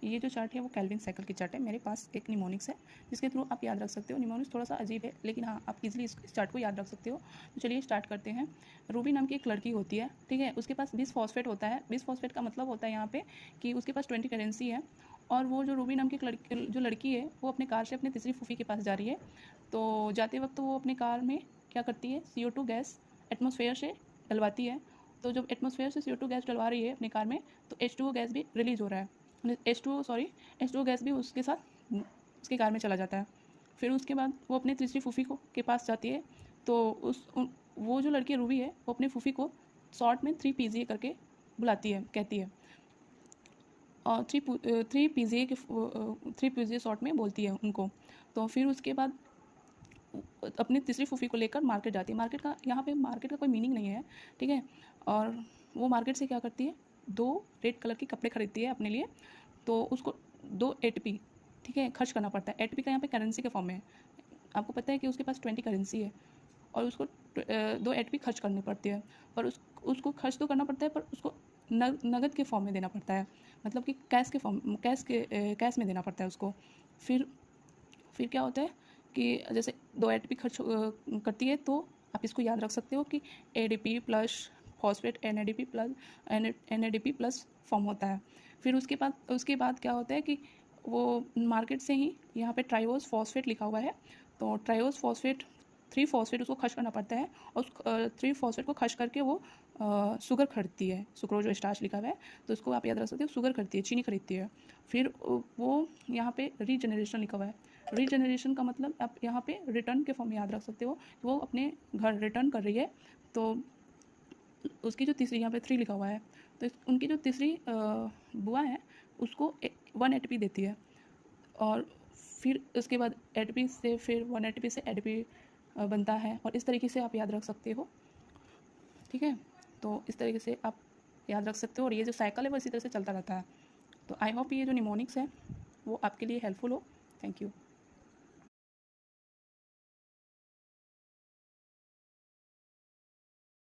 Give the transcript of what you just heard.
ये जो चार्ट है वो केल्विन साइकिल की चार्ट है। मेरे पास एक निमोनिक्स है जिसके थ्रू आप याद रख सकते हो। निमोनिक्स थोड़ा सा अजीब है लेकिन हाँ आप इजीली इस चार्ट को याद रख सकते हो। तो चलिए स्टार्ट करते हैं। रूबी नाम की एक लड़की होती है, ठीक है, उसके पास बिस फॉस्फेट होता है। बिस फॉस्फेट का मतलब होता है यहाँ पे कि उसके पास 20 करेंसी है। और वो जो रूबी नाम की जो लड़की है वो अपने कार से अपने तीसरी फूफी के पास जा रही है। तो जाते वक्त वो अपने कार में क्या करती है, CO2 गैस एटमॉस्फेयर से डलवाती है। तो जब एटमॉस्फेयर से CO2 गैस डलवा रही है अपने कार में तो H2O गैस भी रिलीज़ हो रहा है। H2O गैस भी उसके साथ उसके कार में चला जाता है। फिर उसके बाद वो अपने तीसरी फूफी को के पास जाती है। तो वो जो लड़की रूबी है वो अपने फूफी को शॉर्ट में 3 PZA करके बुलाती है, कहती है। और 3 PZA शॉर्ट में बोलती है उनको। तो फिर उसके बाद अपनी तीसरी फूफी को लेकर मार्केट जाती है। मार्केट का कोई मीनिंग नहीं है, ठीक है। और वो मार्केट से क्या करती है, 2 रेड कलर के कपड़े खरीदती है अपने लिए। तो उसको 2 ATP, ठीक है, खर्च करना पड़ता है। ATP का यहाँ पे करेंसी के फॉर्म में है। आपको पता है कि उसके पास 20 करेंसी है और उसको 2 ATP खर्च करनी पड़ती है। पर उसको खर्च तो करना पड़ता है पर उसको नगद के फॉर्म में देना पड़ता है, मतलब कि कैश में देना पड़ता है उसको। फिर क्या होता है कि जैसे 2 ATP खर्च करती है तो आप इसको याद रख सकते हो कि ADP plus phosphate NADP plus form होता है। फिर उसके बाद क्या होता है कि वो मार्केट से ही यहाँ पे ट्राइओस फॉस्फेट लिखा हुआ है। तो ट्राइओस फॉस्फेट 3 फॉस्फेट उसको खर्च करना पड़ता है और उस 3 फॉस्फेट को खर्च करके वो शुगर खरीदती है। सुक्रोज स्टार्च लिखा हुआ है तो उसको आप याद रख सकते हो, शुगर खरीदती है, चीनी खरीदती है। फिर वो यहाँ पे रीजनरेशन लिखा हुआ है। रीजनरेशन का मतलब आप यहाँ पे रिटर्न के फॉर्म में याद रख सकते हो। वो अपने घर रिटर्न कर रही है तो उसकी जो तीसरी, यहाँ पे 3 लिखा हुआ है, तो उनकी जो तीसरी बुआ है उसको 1 ATP देती है। और फिर उसके बाद ATP से फिर 1 ATP से ADP बनता है और इस तरीके से आप याद रख सकते हो, ठीक है। तो इस तरीके से आप याद रख सकते हो और ये जो साइकिल है वो इसी तरह से चलता रहता है। तो आई होप ये जो निमोनिक्स है वो आपके लिए हेल्पफुल हो। Thank you.